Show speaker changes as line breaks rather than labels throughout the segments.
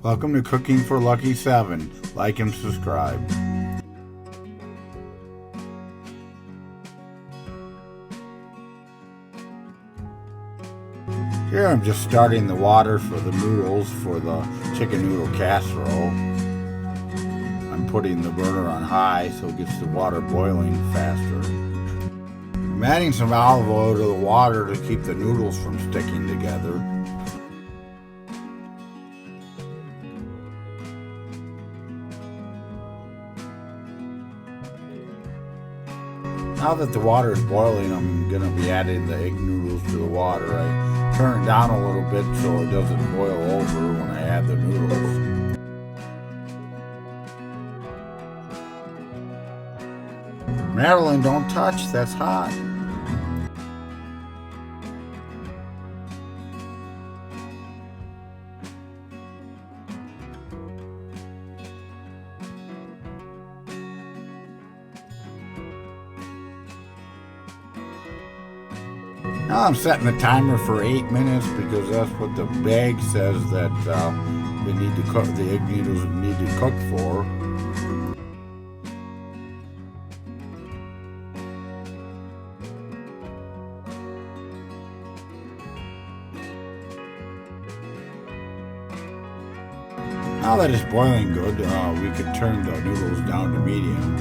Welcome to Cooking for Lucky 7. Like and subscribe. Here I'm just starting the water for the noodles for the chicken noodle casserole. I'm putting the burner on high so it gets the water boiling faster. I'm adding some olive oil to the water to keep the noodles from sticking together. Now that the water is boiling, I'm going to be adding the egg noodles to the water. I turn it down a little bit so it doesn't boil over when I add the noodles. Madeline, don't touch, that's hot. Now I'm setting the timer for 8 minutes because that's what the bag says that they need to cook. The egg noodles need to cook for. Now that it's boiling good, we can turn the noodles down to medium.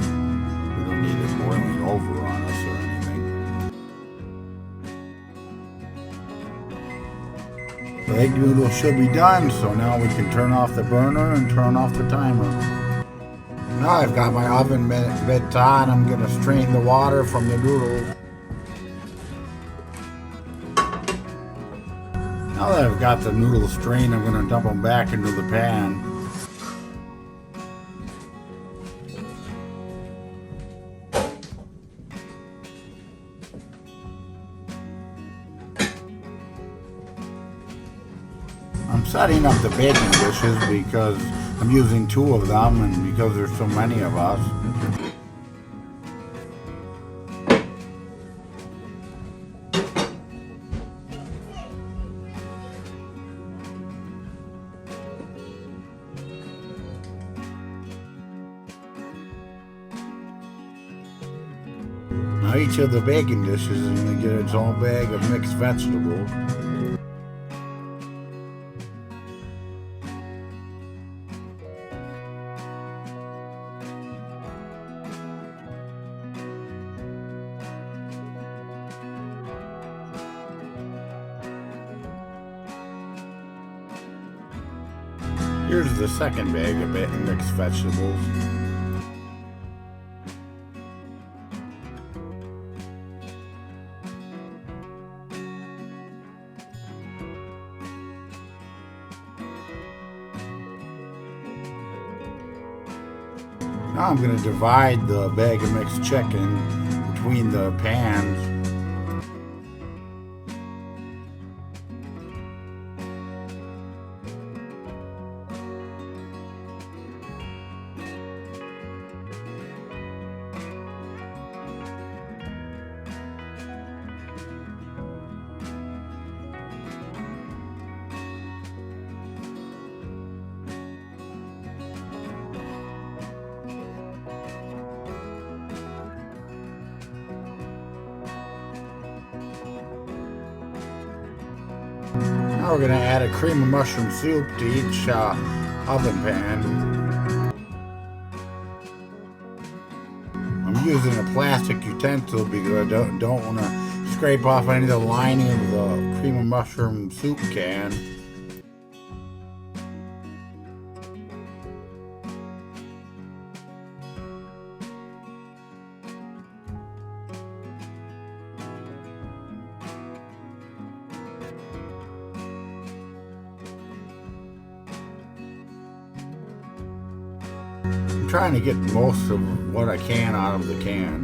We don't need it boiling over on us or anything. The egg noodles should be done, so now we can turn off the burner and turn off the timer. Now I've got my oven mitts on. I'm going to strain the water from the noodles. Now that I've got the noodles strained, I'm going to dump them back into the pan. I'm setting up the baking dishes because I'm using 2 of them and because there's so many of us. Now each of the baking dishes is going to get its own bag of mixed vegetables. Here's the second bag of mixed vegetables. Now I'm going to divide the bag of mixed chicken between the pans. Now we're going to add a cream of mushroom soup to each oven pan. I'm using a plastic utensil because I don't want to scrape off any of the lining of the cream of mushroom soup can. I'm trying to get most of what I can out of the can.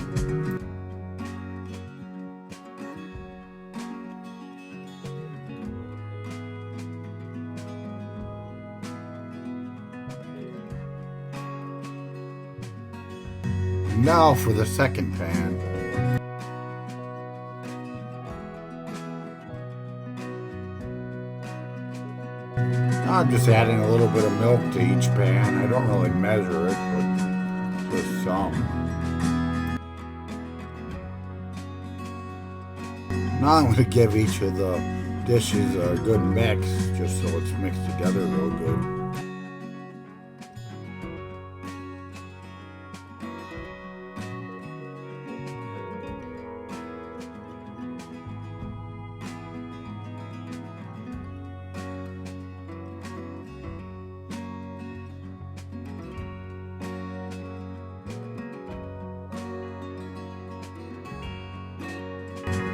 Now for the second pan. Now I'm just adding a little bit of milk to each pan. I don't really measure it, but just some. Now I'm going to give each of the dishes a good mix, just so it's mixed together real good.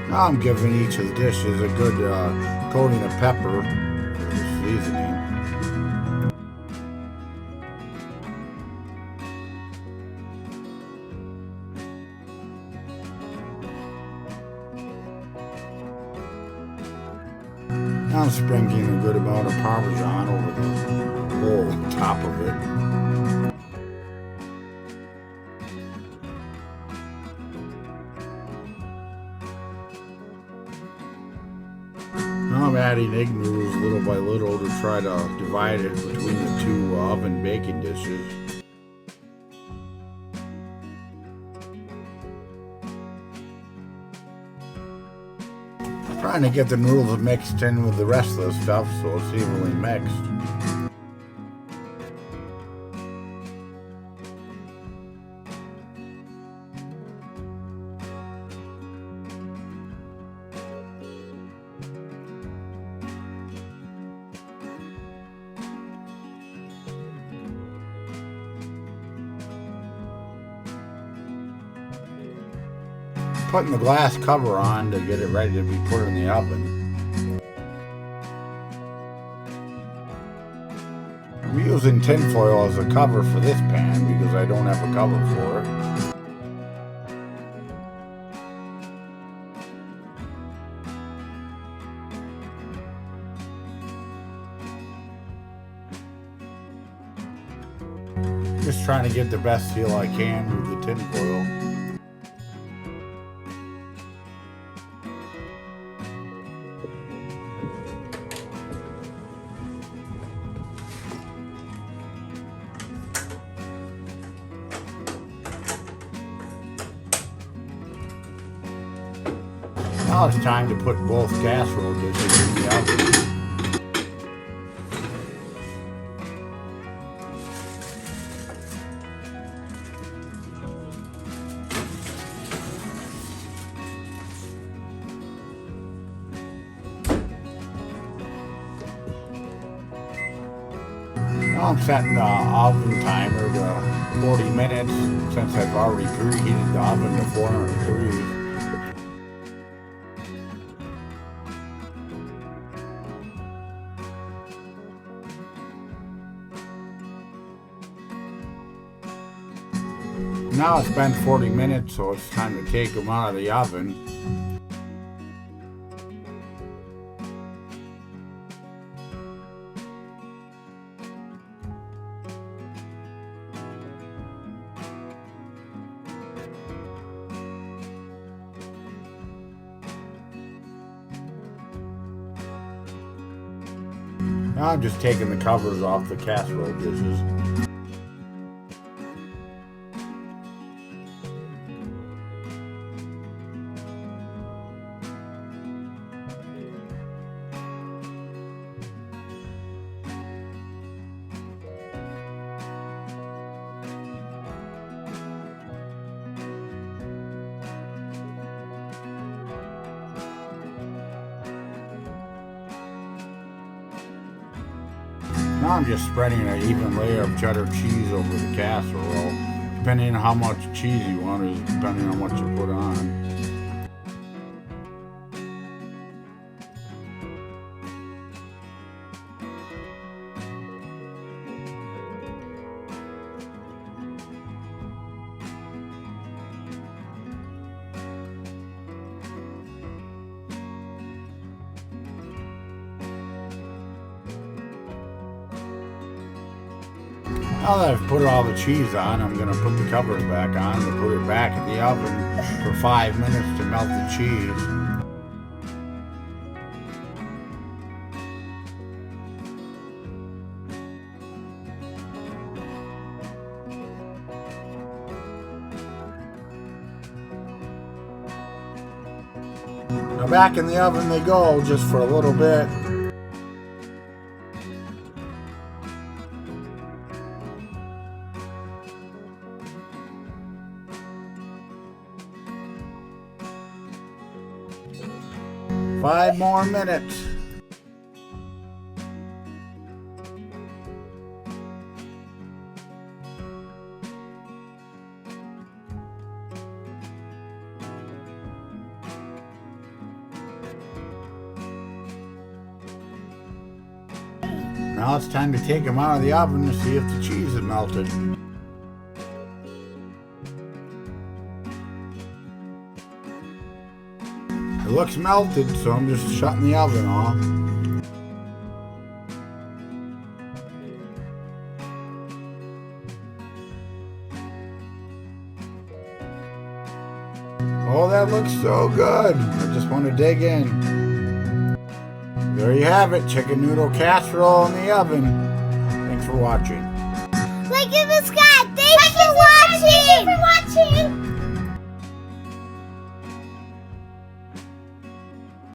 Now I'm giving each of the dishes a good coating of pepper for the seasoning. Now I'm sprinkling a good amount of Parmesan over the whole top of it. Now I'm adding egg noodles little by little to try to divide it between the two oven baking dishes. Trying to get the noodles mixed in with the rest of the stuff so it's evenly mixed. Putting the glass cover on to get it ready to be put in the oven. I'm using tin foil as a cover for this pan because I don't have a cover for it. Just trying to get the best seal I can with the tin foil. Now it's time to put both casserole dishes in the oven. Now I'm setting the oven timer to 40 minutes since I've already preheated the oven to 400 degrees. Now it's been 40 minutes, so it's time to take them out of the oven. Now I'm just taking the covers off the casserole dishes. Now I'm just spreading an even layer of cheddar cheese over the casserole. Depending on how much cheese you want is depending on what you put on. Now that I've put all the cheese on, I'm going to put the covers back on and put it back in the oven for 5 minutes to melt the cheese. Now back in the oven they go, just for a little bit. Five more minutes. Now it's time to take them out of the oven to see if the cheese is melted. It looks melted, so I'm just shutting the oven off. Oh, that looks so good. I just want to dig in. There you have it, chicken noodle casserole in the oven. Thanks for watching.
Like and subscribe. Thanks for watching.